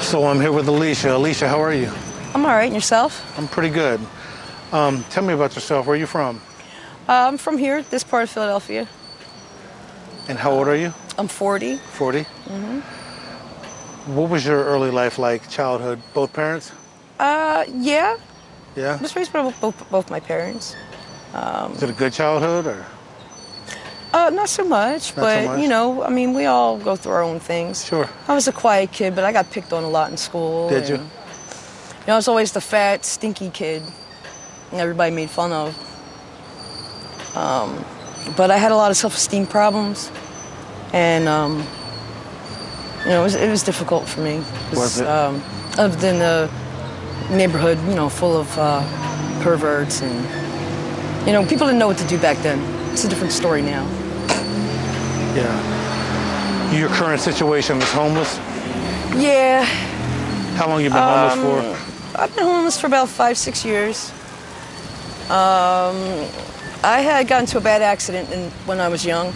So I'm here with Alicia. Alicia, how are you? I'm all right, and yourself? I'm pretty good. Tell me about yourself. Where are you from? I'm from here, this part of Philadelphia. And how old are you? I'm 40. 40? Mm-hmm. What was your early life like, childhood? Both parents? Yeah. Yeah? I was raised by both my parents. Is it a good childhood, or? Not so much, Not but, so much? you know, I mean, we all go through our own things. Sure. I was a quiet kid, but I got picked on a lot in school. Did you? You know, I was always the fat, stinky kid and everybody made fun of. But I had a lot of self-esteem problems, and, you know, it was difficult for me. Was it? I lived in a neighborhood, you know, full of perverts, and, you know, people didn't know what to do back then. It's a different story now. Yeah. Your current situation is homeless? Yeah. How long you been homeless for? I've been homeless for about 5-6 years. I had gotten into a bad accident when I was young.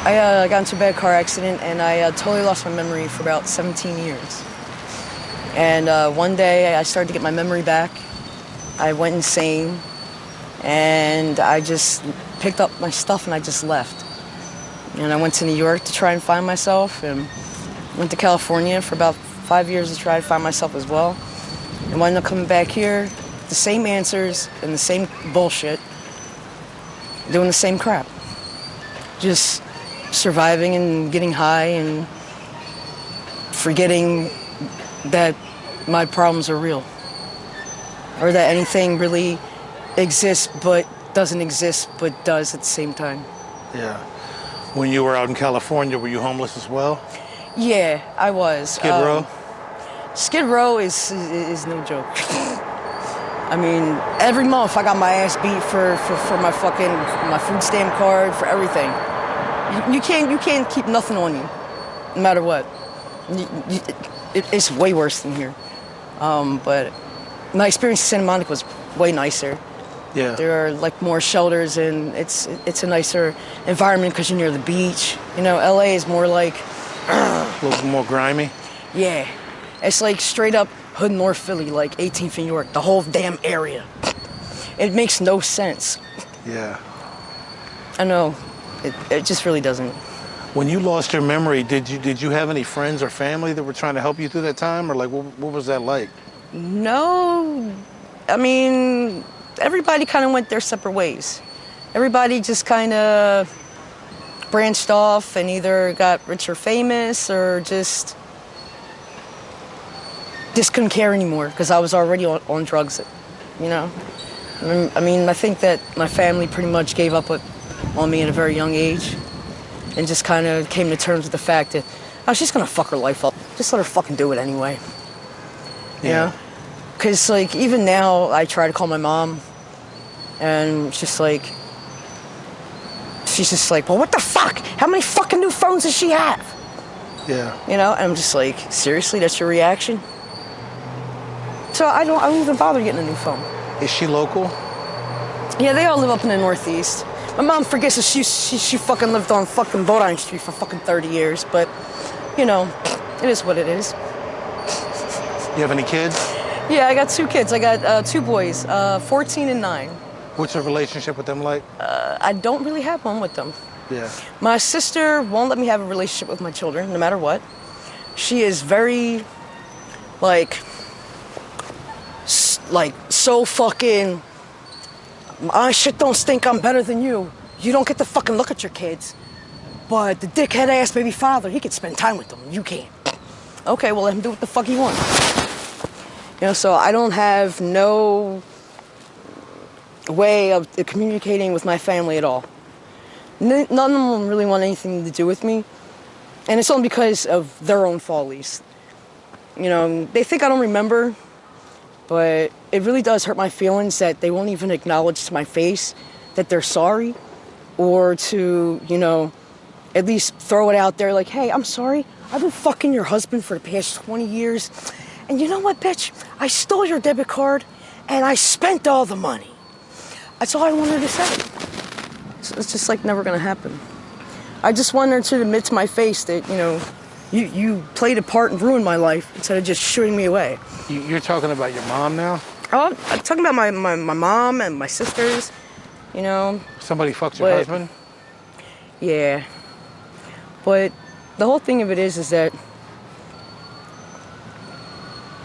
I got into a bad car accident, and I totally lost my memory for about 17 years. And one day I started to get my memory back. I went insane, and I just picked up my stuff and I just left. And I went to New York to try and find myself, and went to California for about 5 years to try to find myself as well. And wound up coming back here, the same answers and the same bullshit, doing the same crap. Just surviving and getting high and forgetting that my problems are real, or that anything really exists but doesn't exist but does at the same time. Yeah. When you were out in California, were you homeless as well? Yeah, I was. Skid Row? Skid Row is no joke. I mean, every month I got my ass beat for my food stamp card, for everything. You can't keep nothing on you, no matter what. It's way worse than here. But my experience in Santa Monica was way nicer. Yeah. There are like more shelters, and it's a nicer environment because you're near the beach. You know, LA is more like A little more grimy? yeah. It's like straight up hood North Philly, like 18th and York, the whole damn area. It makes no sense. Yeah. I know. It just really doesn't. When you lost your memory, did you have any friends or family that were trying to help you through that time, or like what was that like? No, I mean, everybody kind of went their separate ways. Everybody just kind of branched off and either got rich or famous, or just couldn't care anymore because I was already on drugs, you know? I mean, I think that my family pretty much gave up on me at a very young age, and just kind of came to terms with the fact that I was just gonna fuck her life up. Just let her fucking do it anyway. Yeah. Because, like, even now, I try to call my mom, and she's just like, well, what the fuck? How many fucking new phones does she have? Yeah. You know, and I'm just like, seriously, that's your reaction? So I don't even bother getting a new phone. Is she local? Yeah, they all live up in the Northeast. My mom forgets that she fucking lived on fucking Bodine Street for fucking 30 years, but, you know, it is what it is. You have any kids? Yeah, I got 2 kids. I got 2 boys, 14 and 9. What's your relationship with them like? I don't really have one with them. Yeah. My sister won't let me have a relationship with my children, no matter what. She is very, like so fucking, my shit don't stink, I'm better than you. You don't get to fucking look at your kids. But the dickhead ass baby father, he can spend time with them, you can't. Okay, well, let him do what the fuck he wants. You know, so I don't have no way of communicating with my family at all. None of them really want anything to do with me. And it's only because of their own follies. You know, they think I don't remember, but it really does hurt my feelings that they won't even acknowledge to my face that they're sorry, or to, you know, at least throw it out there like, hey, I'm sorry, I've been fucking your husband for the past 20 years, and you know what, bitch? I stole your debit card, and I spent all the money. That's all I wanted to say. It's just like never gonna happen. I just want her to admit to my face that, you know, You played a part and ruined my life instead of just shooing me away. You're talking about your mom now? Oh, I'm talking about my mom and my sisters, you know. Somebody fucked your husband? Yeah. But the whole thing of it is that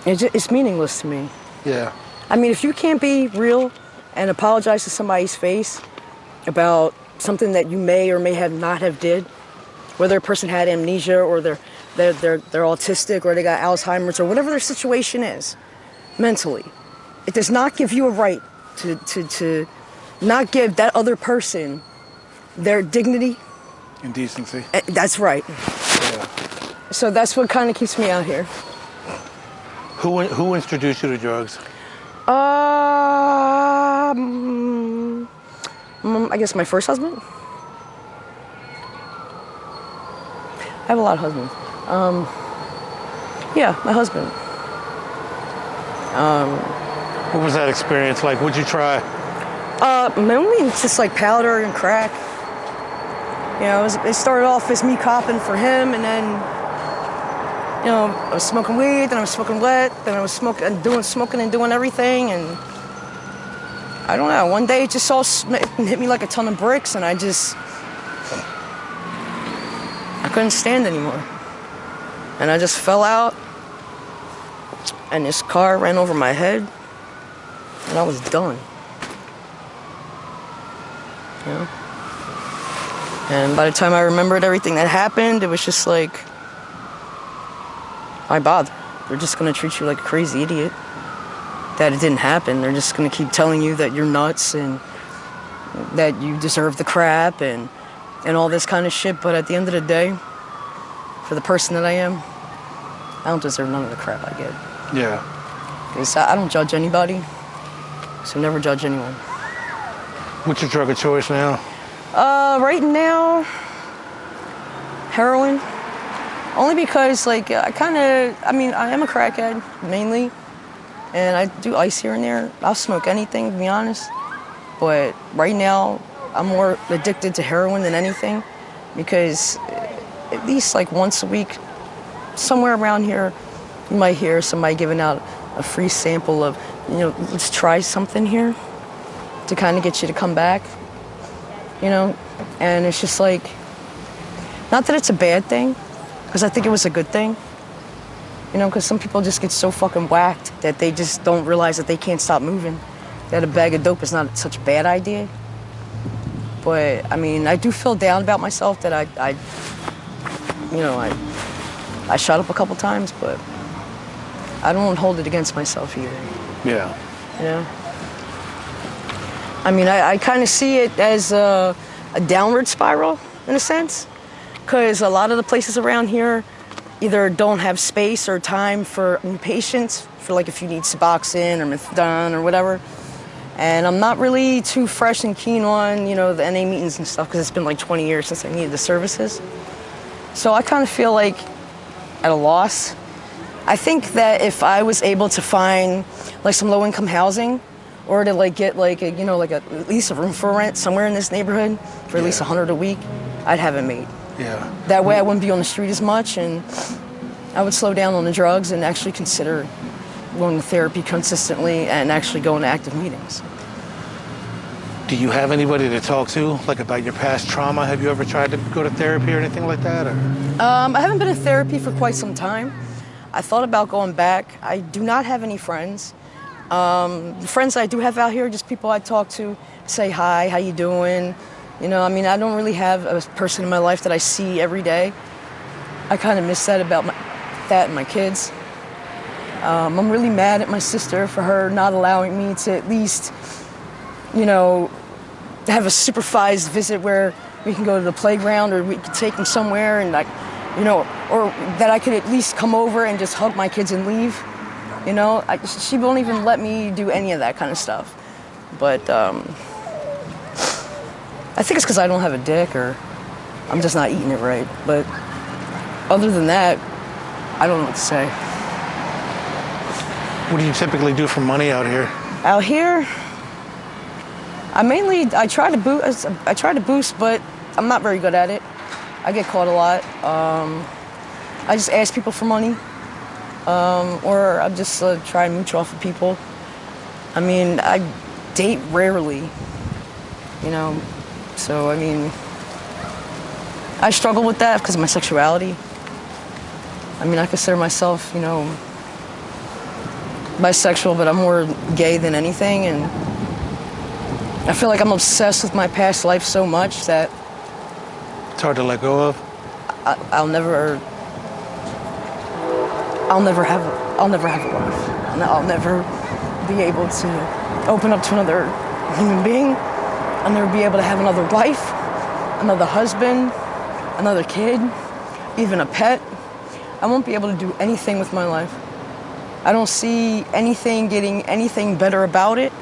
it's meaningless to me. Yeah. I mean, if you can't be real and apologize to somebody's face about something that you may or may have not have did, whether a person had amnesia or they're autistic or they got Alzheimer's or whatever their situation is mentally, it does not give you a right to not give that other person their dignity and decency. That's right. Yeah. So that's what kind of keeps me out here. Who introduced you to drugs? I guess my first husband. I have a lot of husbands. Yeah, my husband. What was that experience like? What'd you try? Mainly just like powder and crack. You know, it started off as me copping for him, and then, you know, I was smoking weed, then I was smoking wet, then I was smoking and doing everything, and I don't know. One day it just all hit me like a ton of bricks, and I couldn't stand anymore, and I just fell out, and this car ran over my head, and I was done. You know? And by the time I remembered everything that happened, it was just like, why bother? They're just gonna treat you like a crazy idiot. That it didn't happen. They're just gonna keep telling you that you're nuts and that you deserve the crap and all this kind of shit. But at the end of the day, for the person that I am, I don't deserve none of the crap I get. Yeah. Because I don't judge anybody, so never judge anyone. What's your drug of choice now? Right now, heroin. Only because, like, I am a crackhead, mainly. And I do ice here and there. I'll smoke anything, to be honest. But right now, I'm more addicted to heroin than anything. Because at least, like, once a week, somewhere around here, you might hear somebody giving out a free sample of, you know, let's try something here to kind of get you to come back. You know, and it's just like, not that it's a bad thing, because I think it was a good thing. You know, because some people just get so fucking whacked that they just don't realize that they can't stop moving, that a bag of dope is not such a bad idea. But, I mean, I do feel down about myself that I shot up a couple times, but I don't hold it against myself either. Yeah. You know? I mean, I kind of see it as a downward spiral, in a sense, because a lot of the places around here either don't have space or time for new patients, for like if you need Suboxone or Methadone or whatever. And I'm not really too fresh and keen on, you know, the NA meetings and stuff, because it's been like 20 years since I needed the services. So I kind of feel like at a loss. I think that if I was able to find like some low-income housing, or to like get like a, you know, like at least a room for rent somewhere in this neighborhood for at least $100 a week, I'd have it made. Yeah. That way I wouldn't be on the street as much, and I would slow down on the drugs and actually consider going to therapy consistently and actually going to active meetings. Do you have anybody to talk to, like about your past trauma? Have you ever tried to go to therapy or anything like that? Or? I haven't been in therapy for quite some time. I thought about going back. I do not have any friends. The friends I do have out here, just people I talk to, say hi, how you doing? You know, I mean, I don't really have a person in my life that I see every day. I kind of miss that about that and my kids. I'm really mad at my sister for her not allowing me to at least, you know, have a supervised visit where we can go to the playground or we can take them somewhere and, like, you know, or that I could at least come over and just hug my kids and leave. You know, she won't even let me do any of that kind of stuff. But I think it's because I don't have a dick or I'm just not eating it right. But other than that, I don't know what to say. What do you typically do for money out here? Out here, I try to boost, but I'm not very good at it. I get caught a lot. I just ask people for money, or I just try and mooch off of people. I mean, I date rarely, you know, so I mean, I struggle with that because of my sexuality. I mean, I consider myself, you know, bisexual, but I'm more gay than anything, and I feel like I'm obsessed with my past life so much that It's hard to let go of. I'll never have a life, and I'll never be able to open up to another human being. I'll never be able to have another wife, another husband, another kid, even a pet. I won't be able to do anything with my life. I don't see anything getting anything better about it,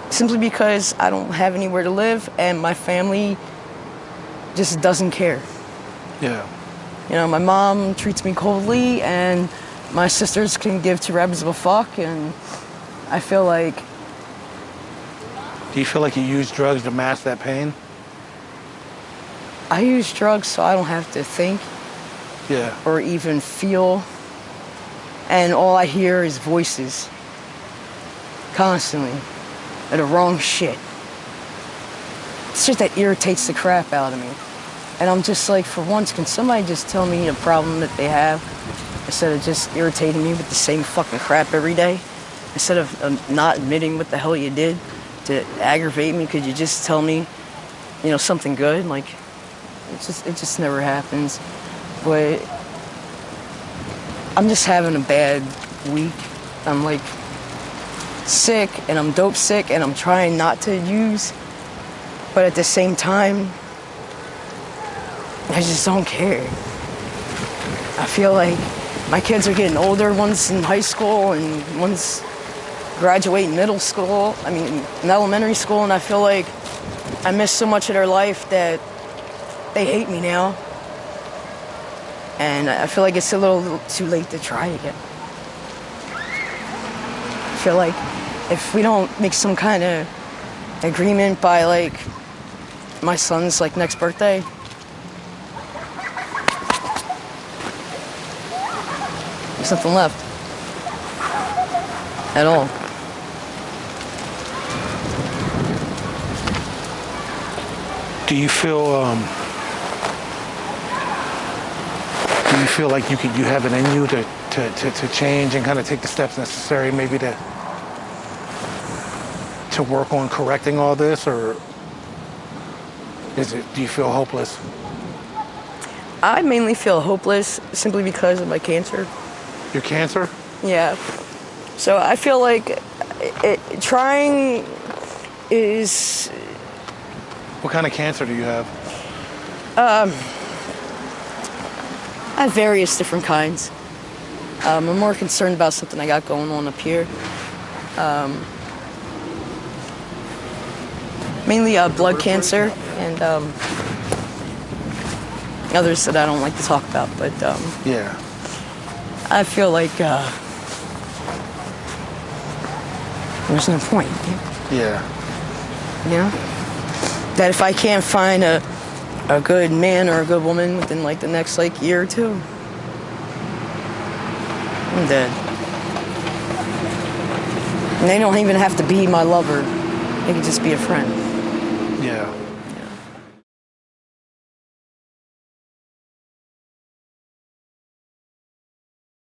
simply because I don't have anywhere to live and my family just doesn't care. Yeah. You know, my mom treats me coldly, and my sisters can give two rabbits of a fuck, and I feel like... Do you feel like you use drugs to mask that pain? I use drugs so I don't have to think Yeah. or even feel, and all I hear is voices constantly of the wrong shit. It's just that irritates the crap out of me. And I'm just like, for once, can somebody just tell me a problem that they have instead of just irritating me with the same fucking crap every day? Instead of not admitting what the hell you did to aggravate me, could you just tell me, you know, something good? Like, it just never happens. But I'm just having a bad week. I'm like sick, and I'm dope sick, and I'm trying not to use, but at the same time, I just don't care. I feel like my kids are getting older. One's in high school and one's graduating middle school. I mean, in elementary school, and I feel like I missed so much of their life that they hate me now. And I feel like it's a little too late to try again. I feel like if we don't make some kind of agreement by like my son's like next birthday, there's nothing left at all. Do you feel like you have it in you to change and kind of take the steps necessary, maybe to work on correcting all this, or do you feel hopeless? I mainly feel hopeless simply because of my cancer. Your cancer? Yeah. So I feel like trying is... What kind of cancer do you have? I have various different kinds. I'm more concerned about something I got going on up here. Mainly blood cancer and others that I don't like to talk about, but Yeah. I feel like there's no point. Yeah. You know? That if I can't find a good man or a good woman within like the next like year or two, I'm dead. And they don't even have to be my lover. They can just be a friend. Yeah.